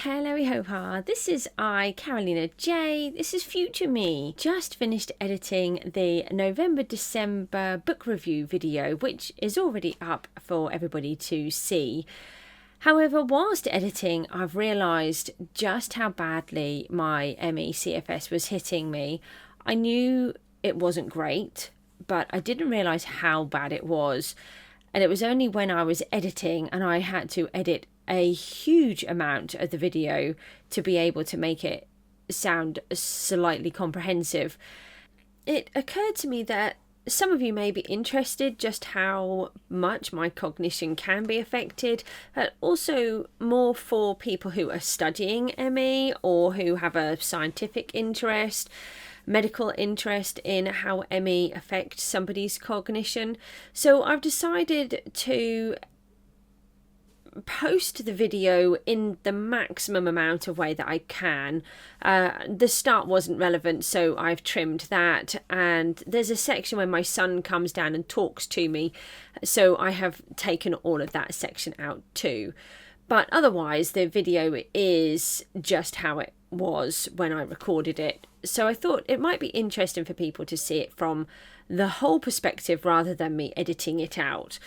Hello, ho-ha. This is Carolina J. This is future me. Just finished editing the November-December book review video, which is already up for everybody to see. However, whilst editing, I've realised just how badly my ME CFS was hitting me. I knew it wasn't great, but I didn't realise how bad it was. And it was only when I was editing and I had to edit a huge amount of the video to be able to make it sound slightly comprehensive. It occurred to me that some of you may be interested just how much my cognition can be affected, but also more for people who are studying ME or who have a scientific interest, medical interest in how ME affects somebody's cognition. So I've decided to post the video in the maximum amount of way that I can. The start wasn't relevant, so I've trimmed that, and there's a section where my son comes down and talks to me, so I have taken all of that section out too. But otherwise the video is just how it was when I recorded it, so I thought it might be interesting for people to see it from the whole perspective rather than me editing it out.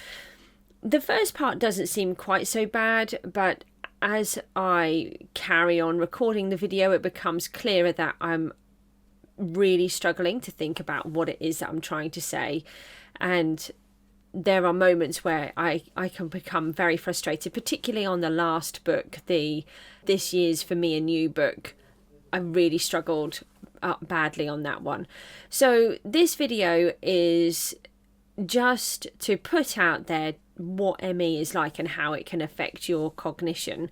The first part doesn't seem quite so bad, but as I carry on recording the video, it becomes clearer that I'm really struggling to think about what it is that I'm trying to say. And there are moments where I can become very frustrated, particularly on the last book, this year's For Me a New book. I really struggled badly on that one. So this video is just to put out there what ME is like and how it can affect your cognition,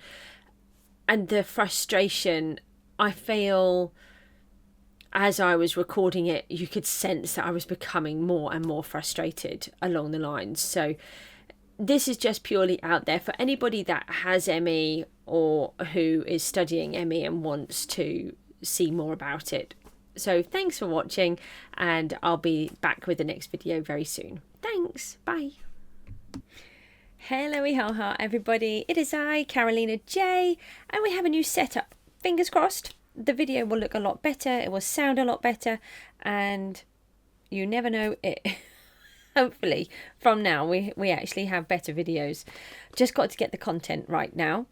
and the frustration I feel as I was recording it. You could sense that I was becoming more and more frustrated along the lines. So this is just purely out there for anybody that has ME or who is studying ME and wants to see more about it. So thanks for watching, and I'll be back with the next video very soon. Thanks, bye. Hello, ha everybody, it is Carolina J, and we have a new setup. Fingers crossed the video will look a lot better, it will sound a lot better, and you never know, it hopefully from now we actually have better videos. Just got to get the content right now.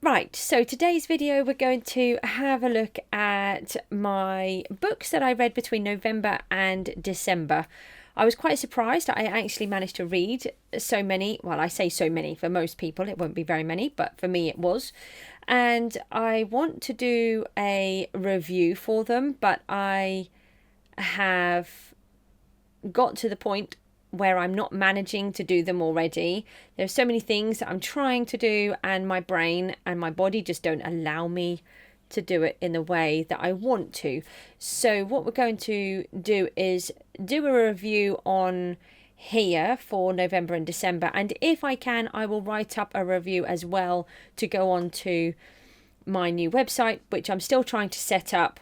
Right, so today's video we're going to have a look at my books that I read between November and December. I was quite surprised I actually managed to read so many. Well, I say so many, for most people it won't be very many, but for me it was. And I want to do a review for them, but I have got to the point where I'm not managing to do them already. There's so many things that I'm trying to do, and my brain and my body just don't allow me to do it in the way that I want to. So what we're going to do is do a review on here for November and December, and if I can I will write up a review as well to go on to my new website, which I'm still trying to set up,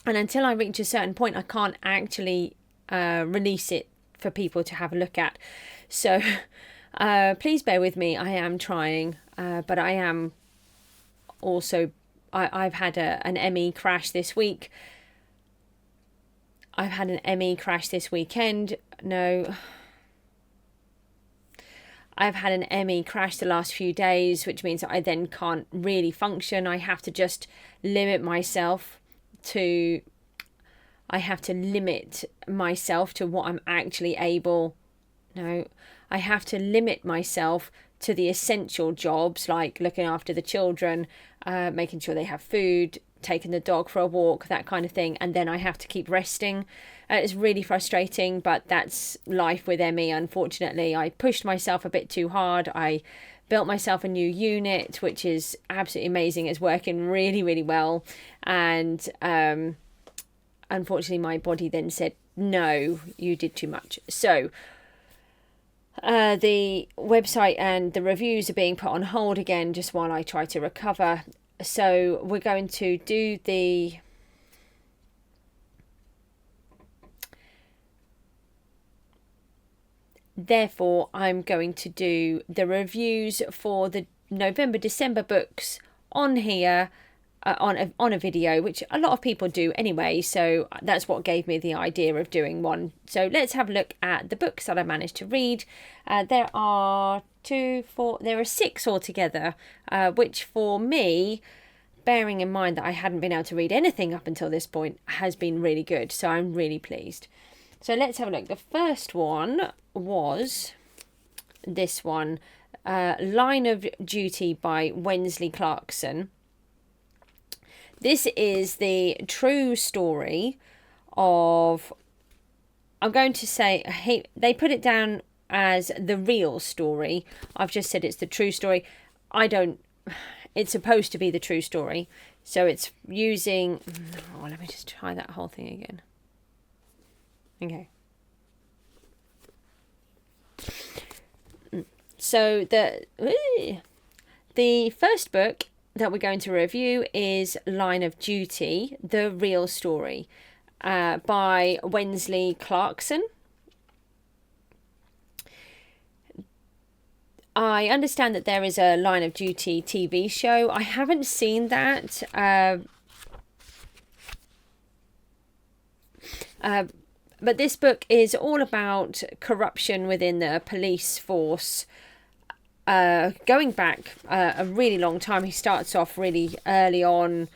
and until I reach a certain point I can't actually release it for people to have a look at. So please bear with me, I am trying, but I am also I've had an ME crash this week. I've had an ME crash this weekend. No. I've had an ME crash the last few days, which means that I then can't really function. I have to just limit myself to... I have to limit myself to what I'm actually able... No. I have to limit myself to the essential jobs, like looking after the children, making sure they have food, taking the dog for a walk, that kind of thing, and then I have to keep resting. It's really frustrating, but that's life with ME, unfortunately. I pushed myself a bit too hard. I built myself a new unit, which is absolutely amazing. It's working really, really well, and unfortunately my body then said, no, you did too much. So the website and the reviews are being put on hold again just while I try to recover. So we're going to do the Therefore, I'm going to do the reviews for the November, December books on here on a video, which a lot of people do anyway. So that's what gave me the idea of doing one. So let's have a look at the books that I managed to read. There are 6 altogether, which for me, bearing in mind that I hadn't been able to read anything up until this point, has been really good. So I'm really pleased. So let's have a look. The first one was this one, Line of Duty by Wensley Clarkson. This is the true story of, I'm going to say, they put it down as the real story. I've just said it's the true story. It's supposed to be the true story. So it's using, let me just try that whole thing again. Okay. So the first book that we're going to review is Line of Duty, the real story, by Wensley Clarkson. I understand that there is a Line of Duty TV show. I haven't seen that. But this book is all about corruption within the police force. Going back a really long time. He starts off really early on,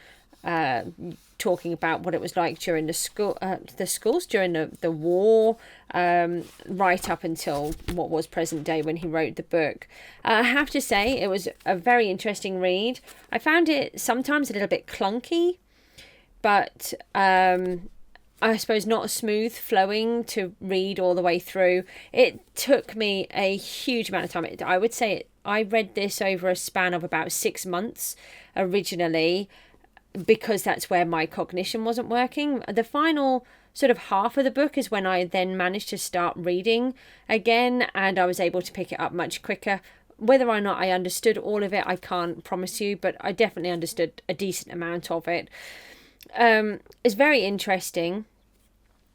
talking about what it was like during the schools during the war, right up until what was present day when he wrote the book. I have to say it was a very interesting read. I found it sometimes a little bit clunky, but I suppose not smooth flowing to read all the way through. It took me a huge amount of time. I would say I read this over a span of about 6 months originally, because that's where my cognition wasn't working. The final sort of half of the book is when I then managed to start reading again, and I was able to pick it up much quicker. Whether or not I understood all of it, I can't promise you, but I definitely understood a decent amount of it. It's very interesting.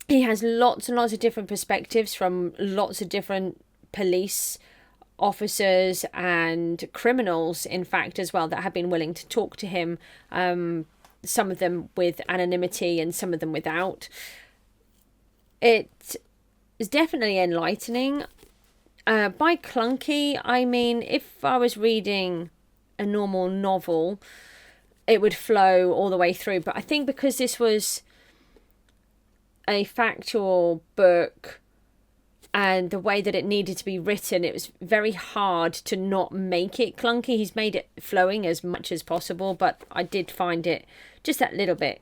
He has lots and lots of different perspectives from lots of different police officers and criminals, in fact, as well, that have been willing to talk to him, some of them with anonymity and some of them without. It is definitely enlightening. By clunky, I mean, if I was reading a normal novel, it would flow all the way through. But I think because this was a factual book and the way that it needed to be written, it was very hard to not make it clunky. He's made it flowing as much as possible, but I did find it just that little bit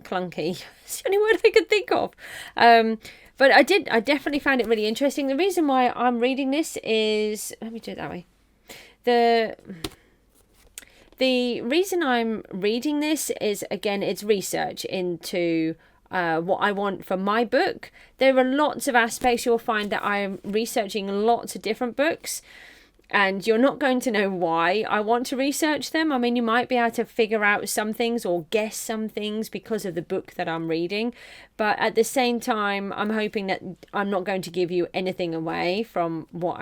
clunky. It's the only word I could think of. But I definitely found it really interesting. The reason why I'm reading this is, let me do it that way. The reason I'm reading this is, again, it's research into what I want for my book. There are lots of aspects you'll find that I'm researching lots of different books, and you're not going to know why I want to research them. I mean, you might be able to figure out some things or guess some things because of the book that I'm reading, but at the same time, I'm hoping that I'm not going to give you anything away from what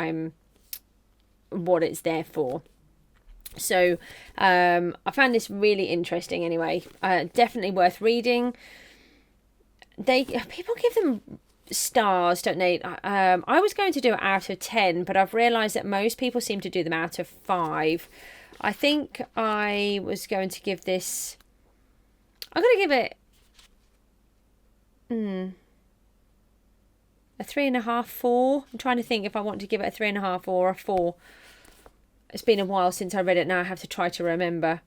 it's there for. So I found this really interesting anyway. Definitely worth reading. People give them stars, don't they? I was going to do it out of 10, but I've realised that most people seem to do them out of 5. I think I was going to give this, I'm going to give it a 3.5, 4. I'm trying to think if I want to give it a 3.5 or a 4. It's been a while since I read it now. I have to try to remember.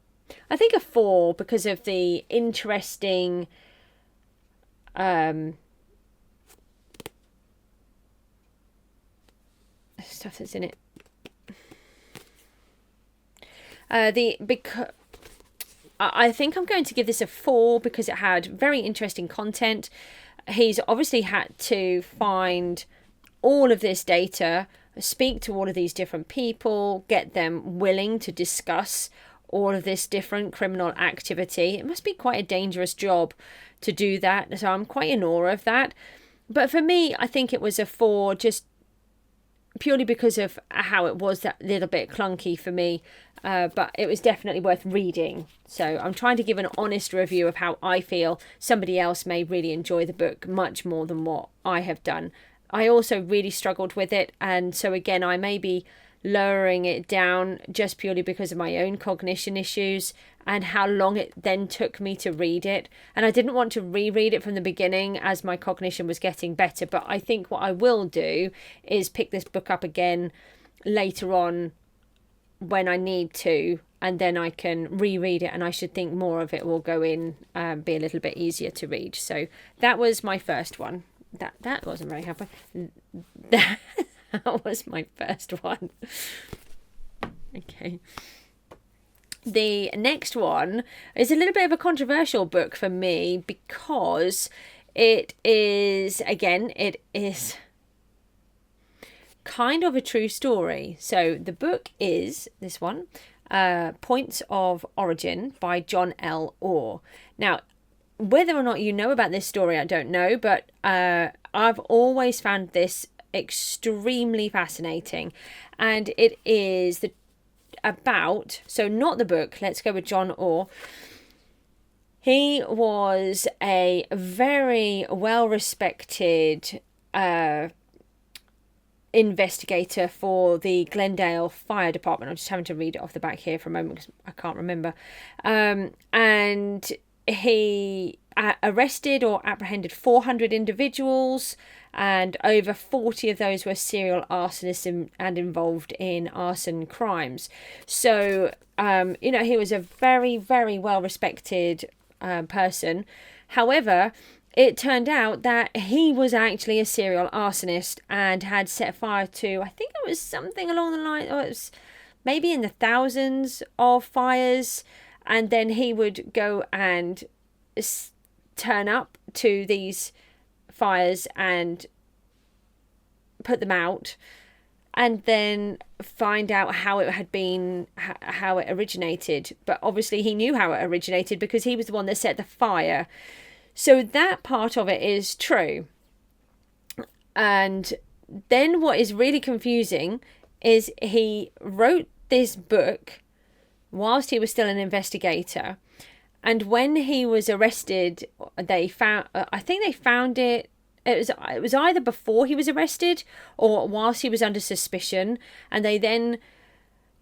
I think a 4 because of the interesting stuff that's in it. I think I'm going to give this a 4 because it had very interesting content. He's obviously had to find all of this data, speak to all of these different people, get them willing to discuss all of this different criminal activity. It must be quite a dangerous job to do that, so I'm quite in awe of that. But for me, I think it was a 4 just purely because of how it was that little bit clunky for me, but it was definitely worth reading. So I'm trying to give an honest review of how I feel. Somebody else may really enjoy the book much more than what I have done. I also really struggled with it, and so again I may be lowering it down just purely because of my own cognition issues and how long it then took me to read it. And I didn't want to reread it from the beginning as my cognition was getting better, but I think what I will do is pick this book up again later on when I need to, and then I can reread it, and I should think more of it will go in, be a little bit easier to read. So that was my first one. That wasn't very happy. That was my first one. Okay. The next one is a little bit of a controversial book for me because it is kind of a true story. So the book is this one, Points of Origin by John L. Orr. Now, whether or not you know about this story, I don't know, but I've always found this extremely fascinating, and it is so not the book, let's go with John Orr. He was a very well respected investigator for the Glendale Fire Department. I'm just having to read it off the back here for a moment because I can't remember. And he arrested or apprehended 400 individuals, and over 40 of those were serial arsonists and involved in arson crimes. So, he was a very, very well-respected person. However, it turned out that he was actually a serial arsonist and had set fire to, I think it was something along the line, or it was maybe in the thousands of fires, and then he would go and turn up to these fires and put them out, and then find out how it originated. But obviously he knew how it originated because he was the one that set the fire. So that part of it is true. And then what is really confusing is he wrote this book whilst he was still an investigator. And when he was arrested, they found it. It was either before he was arrested or whilst he was under suspicion, and they then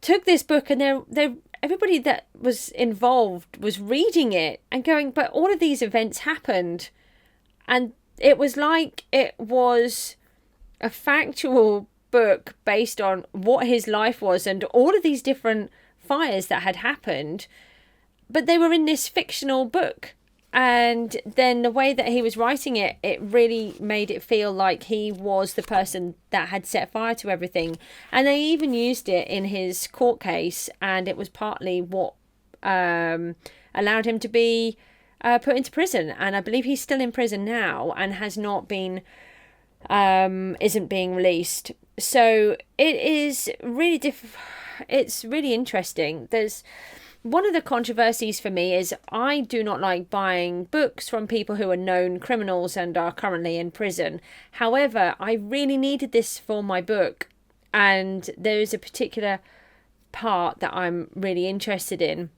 took this book, and everybody that was involved was reading it and going, but all of these events happened, and it was like it was a factual book based on what his life was and all of these different fires that had happened, but they were in this fictional book. And then the way that he was writing it, it really made it feel like he was the person that had set fire to everything. And they even used it in his court case, and it was partly what allowed him to be put into prison. And I believe he's still in prison now and has not been, isn't being released. So it is really it's really interesting. There's one of the controversies for me is I do not like buying books from people who are known criminals and are currently in prison. However, I really needed this for my book, and there is a particular part that I'm really interested in.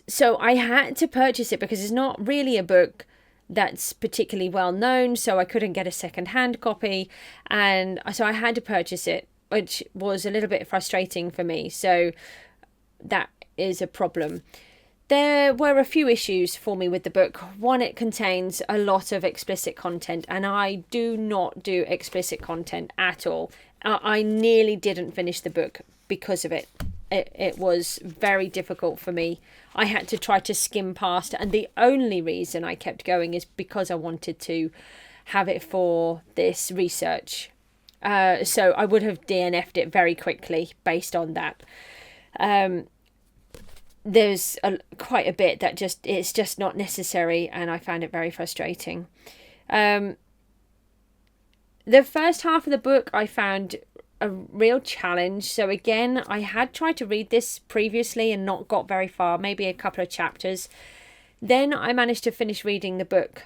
So I had to purchase it because it's not really a book that's particularly well known, so I couldn't get a second-hand copy, and so I had to purchase it, which was a little bit frustrating for me. So that is a problem. There were a few issues for me with the book. One, it contains a lot of explicit content, and I do not do explicit content at all. I nearly didn't finish the book because of it. It was very difficult for me. I had to try to skim past, and the only reason I kept going is because I wanted to have it for this research. So I would have DNF'd it very quickly based on that. There's quite a bit that it's just not necessary, and I found it very frustrating. The first half of the book I found a real challenge. So again, I had tried to read this previously and not got very far, maybe a couple of chapters. Then I managed to finish reading the book,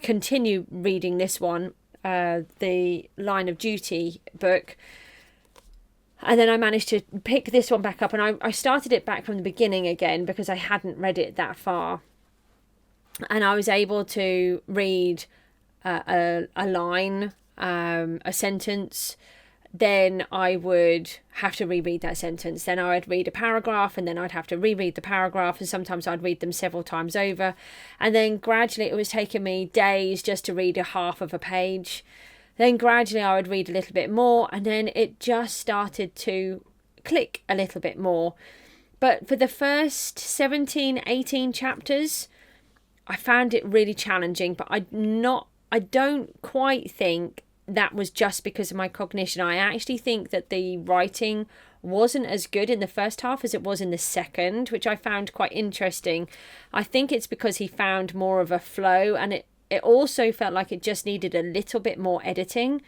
continue reading this one, the Line of Duty book. And then I managed to pick this one back up, and I started it back from the beginning again because I hadn't read it that far. And I was able to read a line, a sentence. Then I would have to reread that sentence. Then I would read a paragraph, and then I'd have to reread the paragraph, and sometimes I'd read them several times over. And then gradually it was taking me days just to read a half of a page. Then gradually I would read a little bit more, and then it just started to click a little bit more. But for the first 17, 18 chapters, I found it really challenging, but I don't quite think that was just because of my cognition. I actually think that the writing wasn't as good in the first half as it was in the second, which I found quite interesting. I think it's because he found more of a flow, and it also felt like it just needed a little bit more editing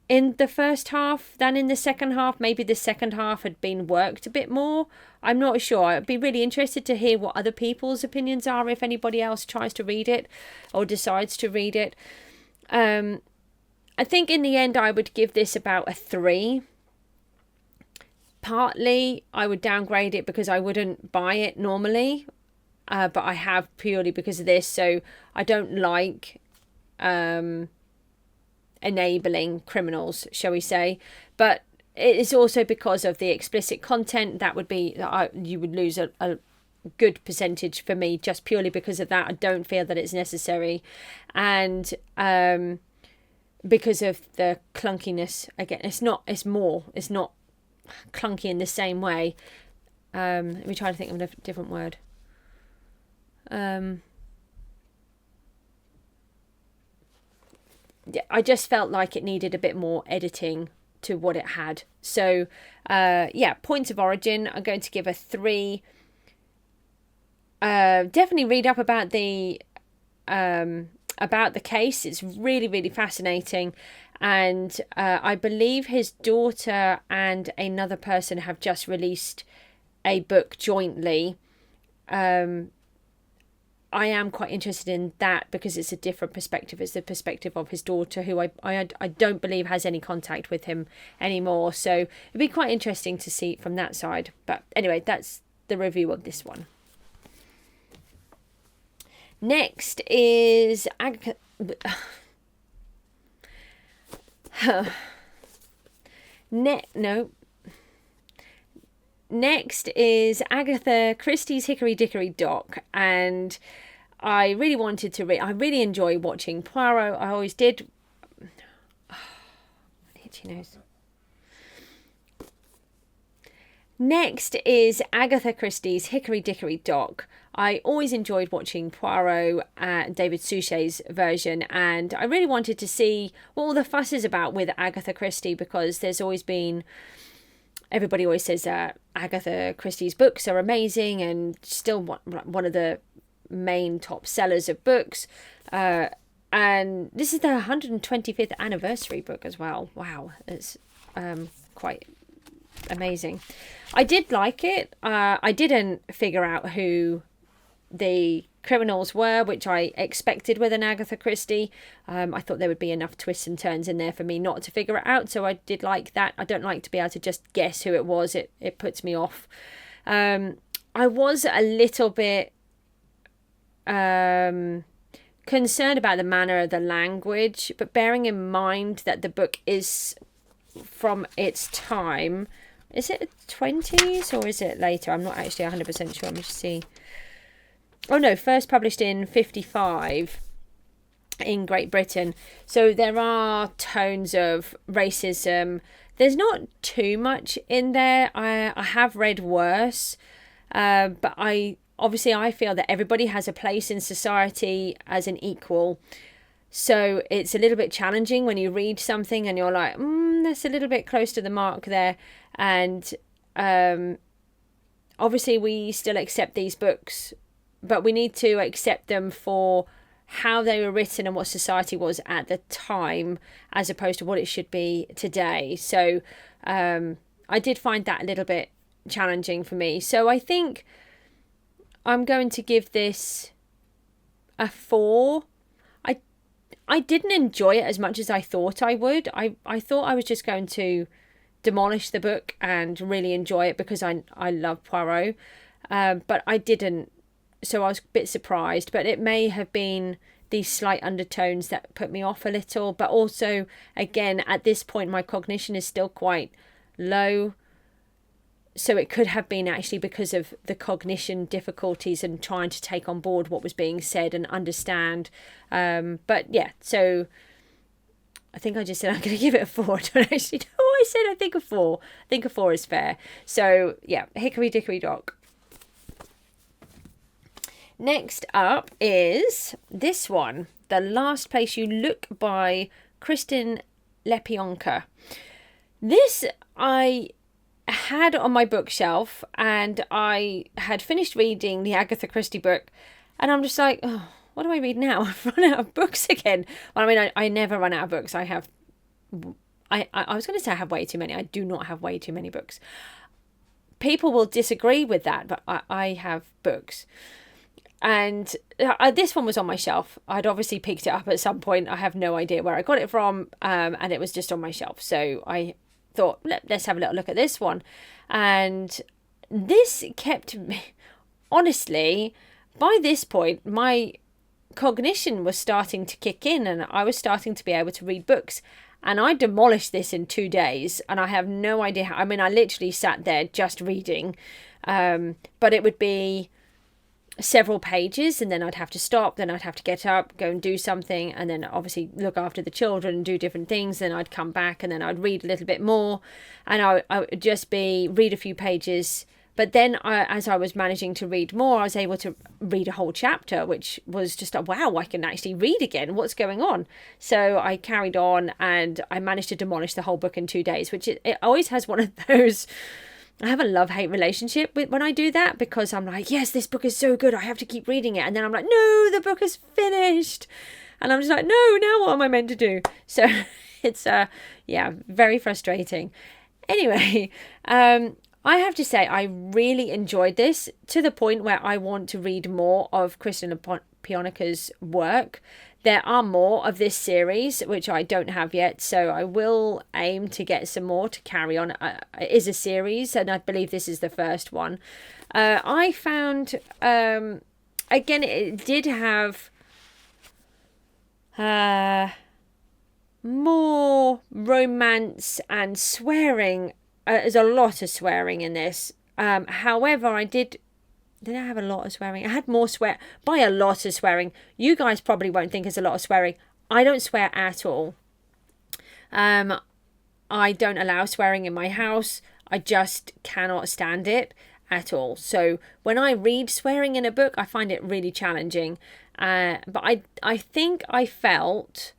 in the first half than in the second half. Maybe the second half had been worked a bit more. I'm not sure. I'd be really interested to hear what other people's opinions are if anybody else tries to read it or decides to read it. I think in the end I would give this about a 3. Partly I would downgrade it because I wouldn't buy it normally. But I have purely because of this. So I don't like enabling criminals, shall we say. But it is also because of the explicit content. That would be, you would lose a good percentage for me just purely because of that. I don't feel that it's necessary. And because of the clunkiness, again, it's not clunky in the same way. Let me try to think of a different word. I just felt like it needed a bit more editing to what it had. So, points of origin, I'm going to give a 3. Definitely read up about the case. It's really, really fascinating. And I believe his daughter and another person have just released a book jointly. I am quite interested in that because it's a different perspective. It's the perspective of his daughter, who I don't believe has any contact with him anymore. So it'd be quite interesting to see from that side. But anyway, that's the review of this one. Next is Next is Agatha Christie's Hickory Dickory Dock, and I really wanted to read. I really enjoy watching Poirot. I always did. Itchy nose. Next is Agatha Christie's Hickory Dickory Dock. I always enjoyed watching Poirot, David Suchet's version, and I really wanted to see what all the fuss is about with Agatha Christie, because there's always been... Everybody always says that Agatha Christie's books are amazing and still one of the main top sellers of books. And this is the 125th anniversary book as well. Wow, it's quite amazing. I did like it. I didn't figure out who the criminals were, which I expected with an Agatha Christie. I thought there would be enough twists and turns in there for me not to figure it out, so I did like that. I don't like to be able to just guess who it was. It puts me off. I was a little bit concerned about the manner of the language, but bearing in mind that the book is from its time. Is it the 20s or is it later? I'm not actually 100% sure. Let me just see. Oh no, first published in 1955 in Great Britain. So there are tones of racism. There's not too much in there. I have read worse, but I feel that everybody has a place in society as an equal. So it's a little bit challenging when you read something and you're like, that's a little bit close to the mark there. And obviously we still accept these books, but we need to accept them for how they were written and what society was at the time, as opposed to what it should be today. So I did find that a little bit challenging for me. So I think I'm going to give this a 4. I didn't enjoy it as much as I thought I would. I thought I was just going to demolish the book and really enjoy it because I love Poirot, but I didn't. So I was a bit surprised, but it may have been these slight undertones that put me off a little. But also, again, at this point, my cognition is still quite low. So it could have been actually because of the cognition difficulties and trying to take on board what was being said and understand. But yeah, so I think I just said I'm going to give it a 4. I don't actually know what I said. I think a 4. I think a 4 is fair. So yeah, Hickory Dickory Dock. Next up is this one, The Last Place You Look by Kristin Lepionka. This I had on my bookshelf, and I had finished reading the Agatha Christie book, and I'm just like, oh, what do I read now? I've run out of books again. Well, I mean, I never run out of books. I was going to say I have way too many. I do not have way too many books. People will disagree with that, but I have books. And this one was on my shelf. I'd obviously picked it up at some point. I have no idea where I got it from, and it was just on my shelf. So I thought, let's have a little look at this one. And this kept me, honestly, by this point, my cognition was starting to kick in, and I was starting to be able to read books. And I demolished this in 2 days, and I have no idea how. I mean, I literally sat there just reading, but it would be several pages, and then I'd have to stop, then I'd have to get up, go and do something, and then obviously look after the children and do different things. Then I'd come back, and then I'd read a little bit more, and I would just read a few pages. But then as I was managing to read more, I was able to read a whole chapter, which was just, wow, I can actually read again. What's going on? So I carried on, and I managed to demolish the whole book in 2 days, which it always has one of those. I have a love-hate relationship with when I do that, because I'm like, yes, this book is so good, I have to keep reading it. And then I'm like, no, the book is finished. And I'm just like, no, now what am I meant to do? So it's, very frustrating. Anyway, I have to say, I really enjoyed this, to the point where I want to read more of Kristin Lepionka's work. There are more of this series, which I don't have yet, so I will aim to get some more to carry on. It is a series, and I believe this is the first one. I found, again, it did have more romance and swearing. There's a lot of swearing in this. However, I have a lot of swearing. I had more by a lot of swearing. You guys probably won't think it's a lot of swearing. I don't swear at all. I don't allow swearing in my house. I just cannot stand it at all. So when I read swearing in a book, I find it really challenging. But I think I felt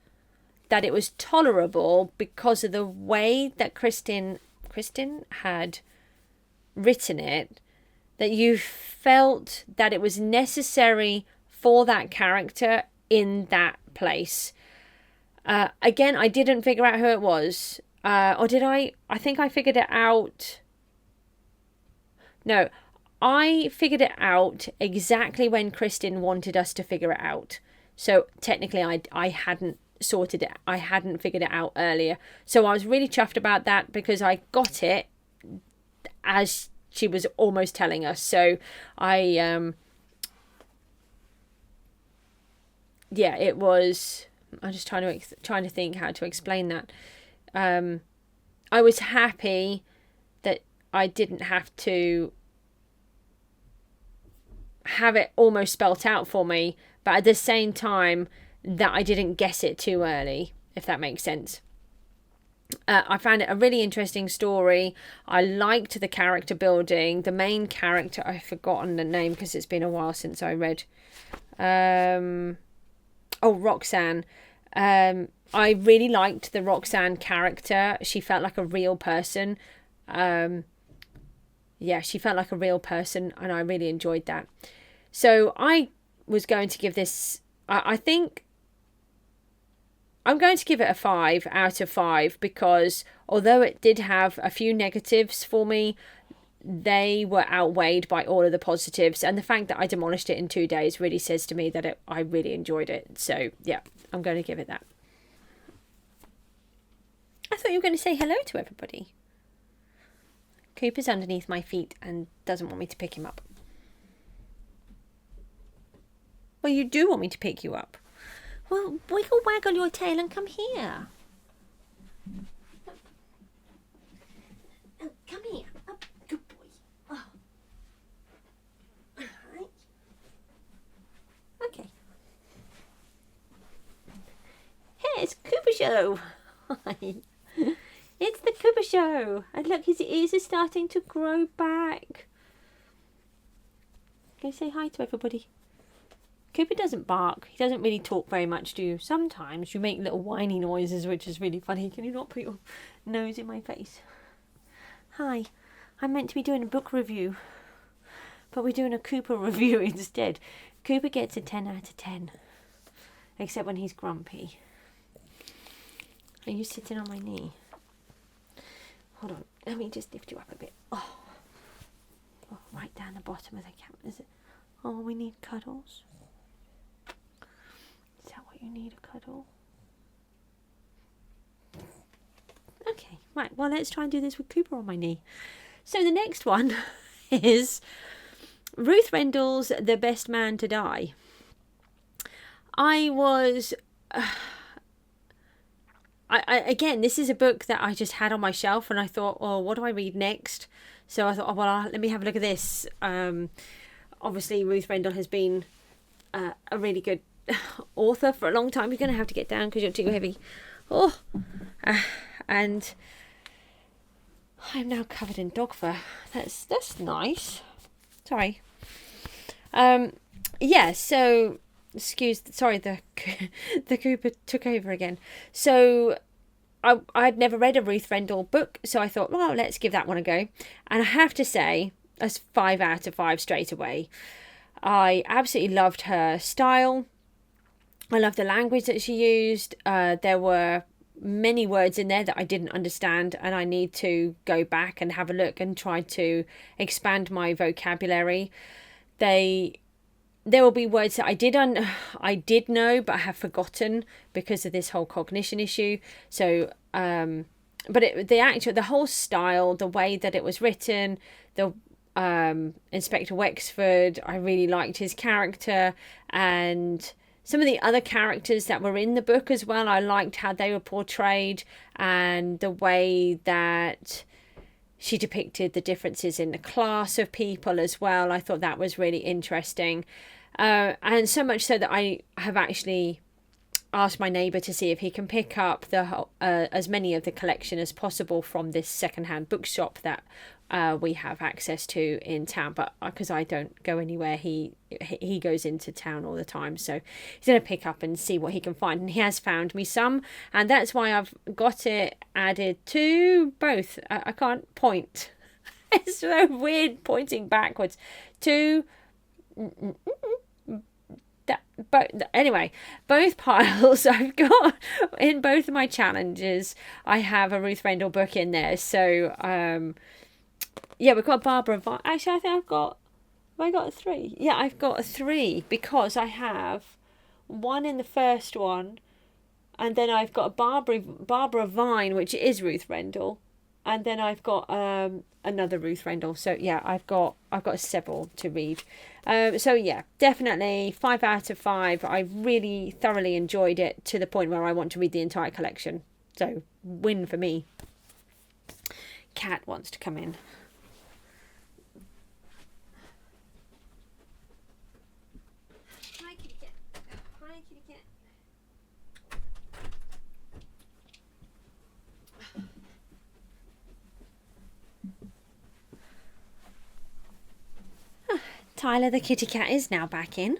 that it was tolerable because of the way that Kristin had written it, that you felt that it was necessary for that character in that place. Again, I didn't figure out who it was. Or did I? I think I figured it out. No, I figured it out exactly when Kristin wanted us to figure it out. So technically, I hadn't sorted it. I hadn't figured it out earlier. So I was really chuffed about that, because I got it as she was almost telling us. So it was. I'm just trying to think how to explain that. I was happy that I didn't have to have it almost spelt out for me, but at the same time that I didn't guess it too early, if that makes sense. I found it a really interesting story. I liked the character building. The main character, I've forgotten the name because it's been a while since I read. Roxanne. I really liked the Roxanne character. She felt like a real person. She felt like a real person, and I really enjoyed that. So I was going to give this, I think I'm going to give it a 5 out of 5, because although it did have a few negatives for me, they were outweighed by all of the positives, and the fact that I demolished it in 2 days really says to me that I really enjoyed it. So yeah, I'm going to give it that. I thought you were going to say hello to everybody. Cooper's underneath my feet and doesn't want me to pick him up. Well, you do want me to pick you up. Well, wiggle waggle your tail and come here. Oh, come here. Oh, good boy. Oh. Right. Okay. Hey, it's Cooper Show. Hi. It's the Cooper Show. And look, his ears are starting to grow back. Go say hi to everybody. Cooper doesn't bark. He doesn't really talk very much, do you? Sometimes you make little whiny noises, which is really funny. Can you not put your nose in my face? Hi. I'm meant to be doing a book review, but we're doing a Cooper review instead. Cooper gets a 10 out of 10, except when he's grumpy. Are you sitting on my knee? Hold on. Let me just lift you up a bit. Oh, right down the bottom of the camera. Is it? Oh, we need cuddles. Is that what you need, a cuddle? Okay, right. Well, let's try and do this with Cooper on my knee. So the next one is Ruth Rendell's The Best Man to Die. I was... Again, this is a book that I just had on my shelf, and I thought, oh, what do I read next? So I thought, oh, well, let me have a look at this. Obviously, Ruth Rendell has been a really good author for a long time. You're going to have to get down because you're too heavy. Oh, and I'm now covered in dog fur. That's nice. Sorry. Yeah. So. Sorry, the Cooper took over again. So I'd never read a Ruth Rendell book, so I thought, well, let's give that one a go. And I have to say, that's 5 out of 5 straight away. I absolutely loved her style. I loved the language that she used. There were many words in there that I didn't understand, and I need to go back and have a look and try to expand my vocabulary. There will be words that I did know, but I have forgotten because of this whole cognition issue. So, but the whole style, the way that it was written, the Inspector Wexford, I really liked his character, and some of the other characters that were in the book as well. I liked how they were portrayed and the way that she depicted the differences in the class of people as well. I thought that was really interesting. And so much so that I have actually asked my neighbour to see if he can pick up as many of the collection as possible from this secondhand bookshop that we have access to in town. But because I don't go anywhere, he goes into town all the time. So he's going to pick up and see what he can find. And he has found me some. And that's why I've got it added to both. I can't point. It's so weird pointing backwards. But anyway, both piles I've got in both of my challenges. I have a Ruth Rendell book in there. So yeah, we've got Barbara Vine. Actually, I think have I got 3? Yeah, I've got 3 because I have one in the first one, and then I've got Barbara Vine, which is Ruth Rendell, and then I've got another Ruth Rendell. So yeah, I've got several to read. So yeah, definitely 5 out of 5. I really thoroughly enjoyed it to the point where I want to read the entire collection. So win for me. Cat wants to come in. Hi, kitty cat. Hi, kitty cat. Tyler the kitty cat is now back in.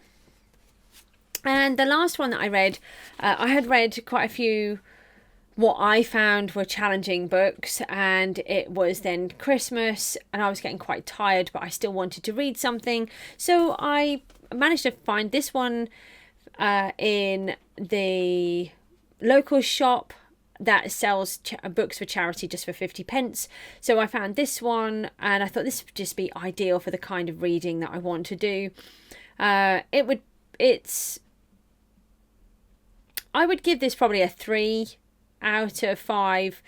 And the last one that I read, I had read quite a few what I found were challenging books, and it was then Christmas and I was getting quite tired, but I still wanted to read something. So I managed to find this one in the local shop that sells books for charity just for 50p. So I found this one, and I thought this would just be ideal for the kind of reading that I want to do. I would give this probably a 3 out of 5.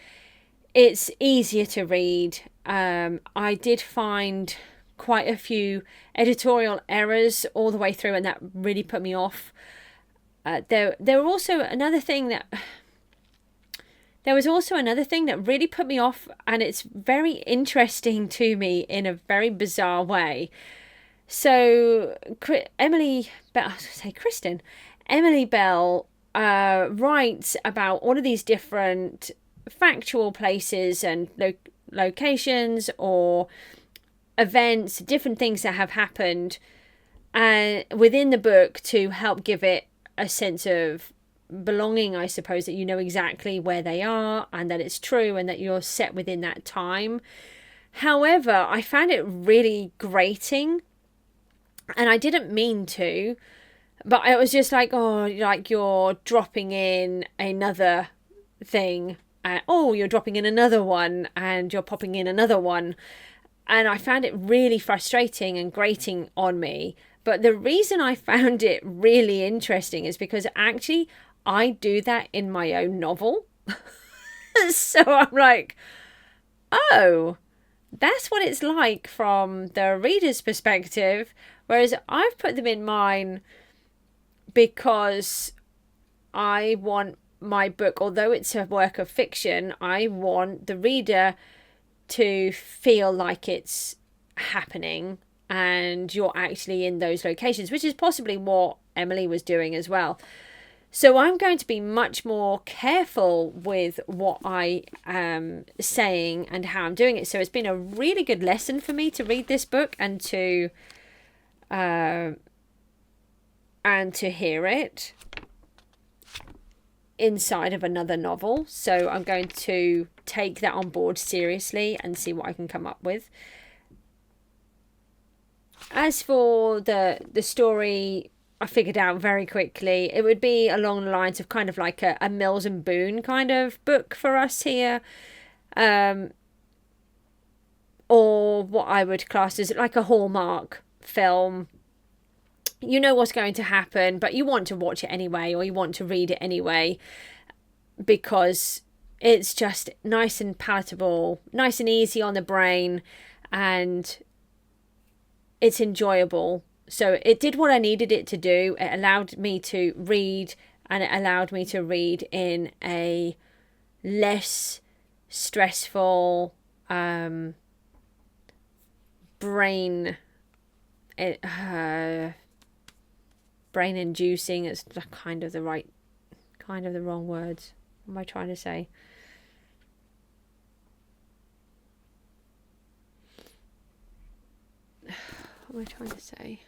It's easier to read. I did find quite a few editorial errors all the way through, and that really put me off. There was also another thing that really put me off, and it's very interesting to me in a very bizarre way. So Emily Bell writes about all of these different factual places and locations or events, different things that have happened within the book to help give it a sense of belonging, I suppose, that you know exactly where they are and that it's true and that you're set within that time. However, I found it really grating, and I didn't mean to, but it was just like, oh, like you're dropping in another thing, and you're dropping in another one, and you're popping in another one. And I found it really frustrating and grating on me. But the reason I found it really interesting is because actually I do that in my own novel. So I'm like, oh, that's what it's like from the reader's perspective. Whereas I've put them in mine because I want my book, although it's a work of fiction, I want the reader to feel like it's happening and you're actually in those locations, which is possibly what Emily was doing as well. So I'm going to be much more careful with what I am saying and how I'm doing it. So it's been a really good lesson for me to read this book and to hear it inside of another novel. So I'm going to take that on board seriously and see what I can come up with. As for the story, I figured out very quickly it would be along the lines of kind of like a Mills and Boon kind of book for us here, or what I would class as like a Hallmark film. You know what's going to happen, but you want to watch it anyway, or you want to read it anyway, because it's just nice and palatable, nice and easy on the brain, and it's enjoyable. So it did what I needed it to do. It allowed me to read, and it allowed me to read in a less stressful brain inducing is kind of the wrong words. What am I trying to say? What am I trying to say?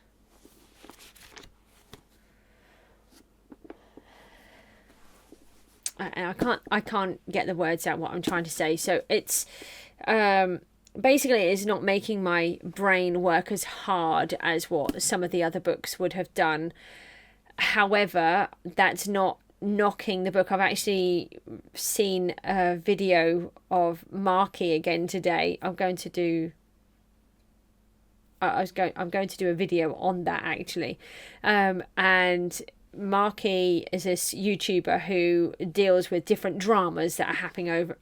I can't get the words out what I'm trying to say. So it's basically it's not making my brain work as hard as what some of the other books would have done. However, that's not knocking the book. I've actually seen a video of Marky again today. I'm going to do a video on that actually, and Marky is this YouTuber who deals with different dramas that are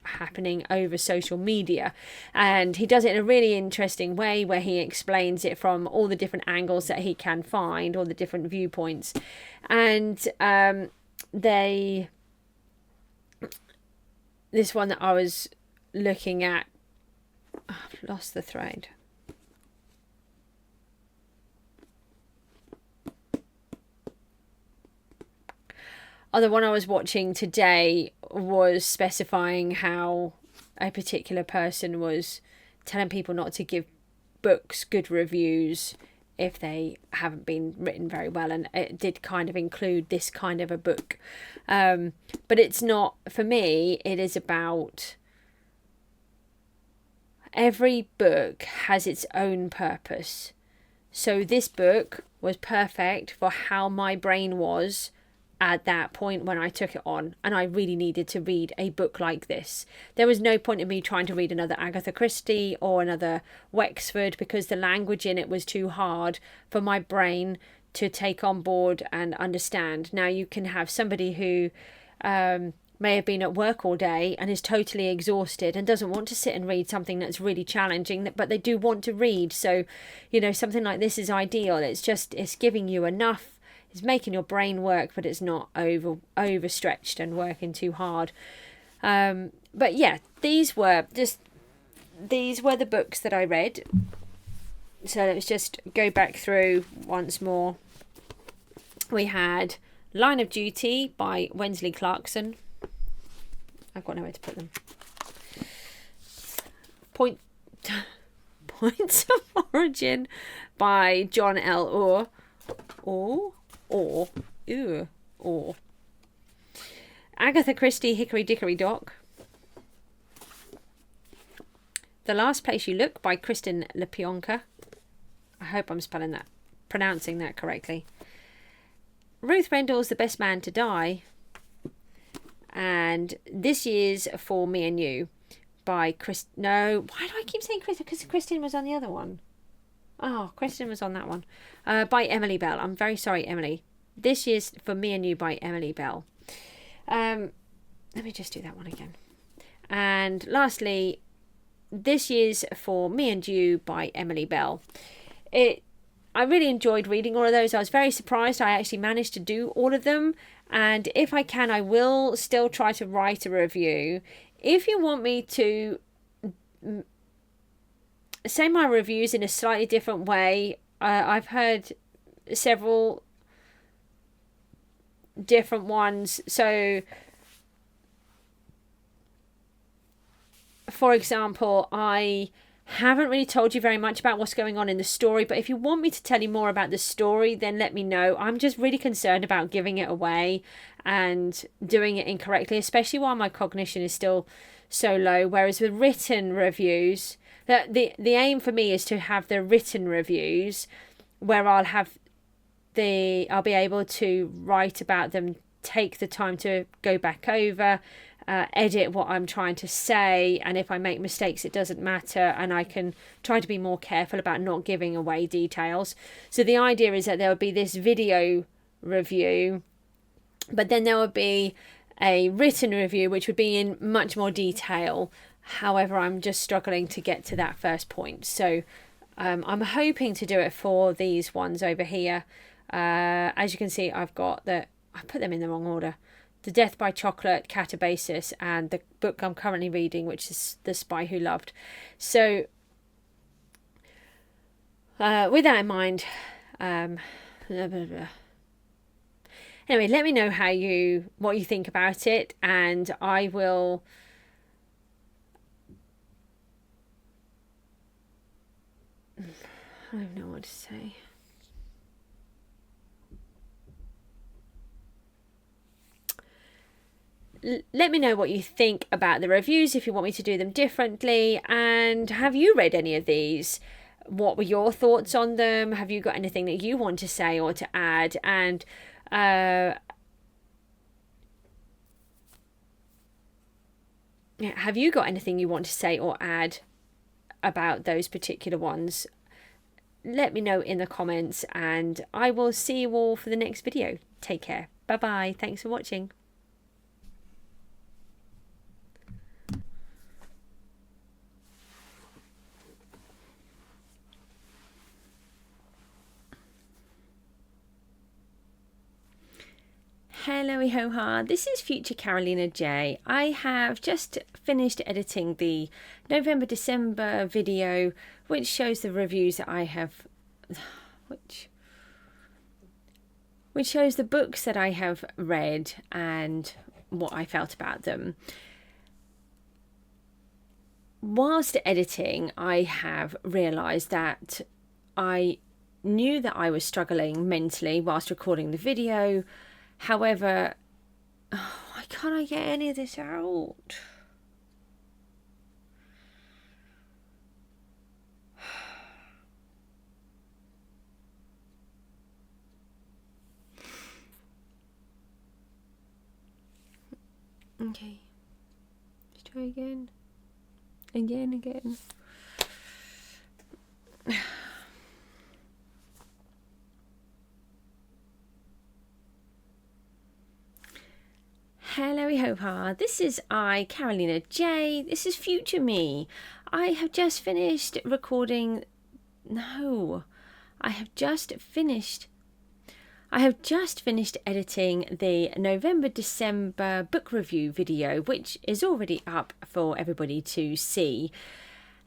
happening over social media, and he does it in a really interesting way where he explains it from all the different angles that he can find, all the different viewpoints. And this one that I was looking at, I've lost the thread. The one I was watching today was specifying how a particular person was telling people not to give books good reviews if they haven't been written very well, and it did kind of include this kind of a book. But it's not, for me, it is about every book has its own purpose. So this book was perfect for how my brain was at that point when I took it on, and I really needed to read a book like this. There was no point in me trying to read another Agatha Christie or another Wexford, because the language in it was too hard for my brain to take on board and understand. Now, you can have somebody who may have been at work all day and is totally exhausted and doesn't want to sit and read something that's really challenging, but they do want to read. So, something like this is ideal. It's giving you enough. It's making your brain work, but it's not overstretched and working too hard. But yeah, these were the books that I read. So let's just go back through once more. We had Line of Duty by Wensley Clarkson. I've got nowhere to put them. Points of Origin by John L. Orr. Agatha Christie, Hickory Dickory Dock. The Last Place You Look by Kristen Lepionka. I hope I'm pronouncing that correctly. Ruth Rendell's The Best Man to Die. And This Year's For Me and You by No, why do I keep saying Kristen? Because Kristen was on the other one. Oh, Kristen was on that one. By Emily Bell. I'm very sorry, Emily. This Year's For Me and You by Emily Bell. Let me just do that one again. And lastly, This Year's For Me and You by Emily Bell. I really enjoyed reading all of those. I was very surprised I actually managed to do all of them. And if I can, I will still try to write a review. If you want me to say my reviews in a slightly different way, I've heard several different ones. So, for example, I haven't really told you very much about what's going on in the story, but if you want me to tell you more about the story, then let me know. I'm just really concerned about giving it away and doing it incorrectly, especially while my cognition is still so low. Whereas with written reviews, the aim for me is to have the written reviews where I'll be able to write about them, take the time to go back over, edit what I'm trying to say, and if I make mistakes it doesn't matter, and I can try to be more careful about not giving away details. So the idea is that there would be this video review, but then there would be a written review which would be in much more detail. However, I'm just struggling to get to that first point. So I'm hoping to do it for these ones over here. As you can see, I put them in the wrong order. The Death by Chocolate, Catabasis, and the book I'm currently reading, which is The Spy Who Loved. So, with that in mind, anyway, let me know what you think about it, and I will. I don't know what to say. Let me know what you think about the reviews, if you want me to do them differently. And have you read any of these? What were your thoughts on them? Have you got anything that you want to say or to add? And have you got anything you want to say or add about those particular ones? Let me know in the comments, and I will see you all for the next video. Take care. Bye bye. Thanks for watching. Hello ho ha, this is future Carolina J. I have just finished editing the November-December video, which shows the reviews that I have, which shows the books that I have read and what I felt about them. Whilst editing, I have realised that I knew that I was struggling mentally whilst recording the video. However, why can't I get any of this out? Okay. Let's try again. Again. Hello, Hopa. This is I, Carolina J. This is future me. I have just finished recording. No, I have just finished editing the November-December book review video, which is already up for everybody to see.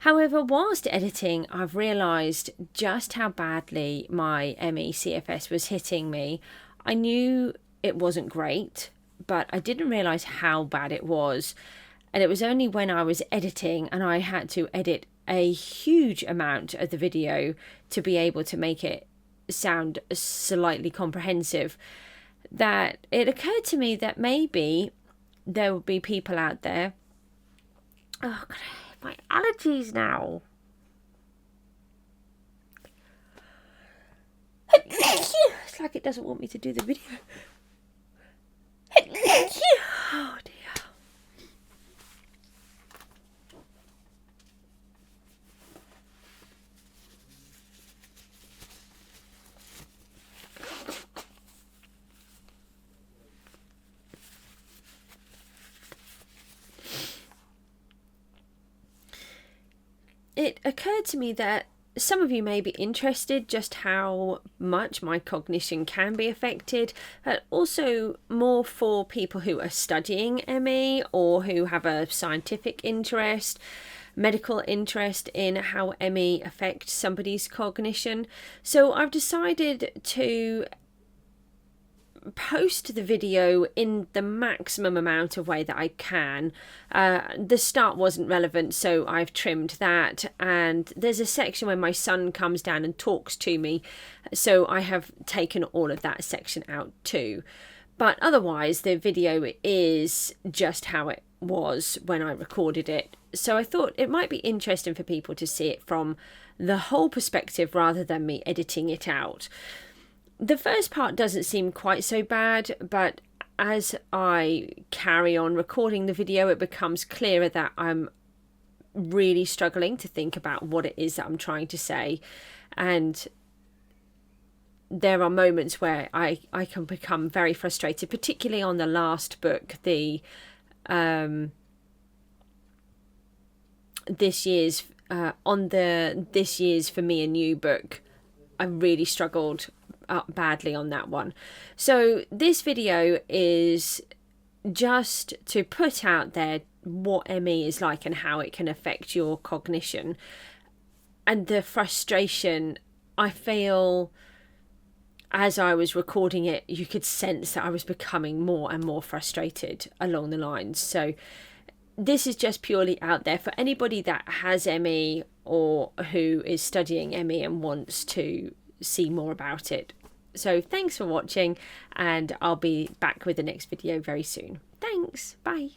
However, whilst editing, I've realised just how badly my ME CFS was hitting me. I knew it wasn't great, but I didn't realise how bad it was. And it was only when I was editing and I had to edit a huge amount of the video to be able to make it sound slightly comprehensive that it occurred to me that maybe there would be people out there. Oh God, my allergies now. It's like it doesn't want me to do the video. Oh dear. It occurred to me that some of you may be interested just how much my cognition can be affected, but also more for people who are studying ME or who have a scientific interest, medical interest in how ME affects somebody's cognition. So I've decided to post the video in the maximum amount of way that I can. The start wasn't relevant, so I've trimmed that, and there's a section where my son comes down and talks to me, so I have taken all of that section out too. But otherwise the video is just how it was when I recorded it, so I thought it might be interesting for people to see it from the whole perspective rather than me editing it out. The first part doesn't seem quite so bad, but as I carry on recording the video, it becomes clearer that I'm really struggling to think about what it is that I'm trying to say. And there are moments where I can become very frustrated, particularly on the last book, the this year's For Me a New book. I really struggled badly on that one. So this video is just to put out there what ME is like and how it can affect your cognition, and the frustration I feel as I was recording it. You could sense that I was becoming more and more frustrated along the lines. So this is just purely out there for anybody that has ME or who is studying ME and wants to see more about it. So thanks for watching, and I'll be back with the next video very soon. Thanks. Bye.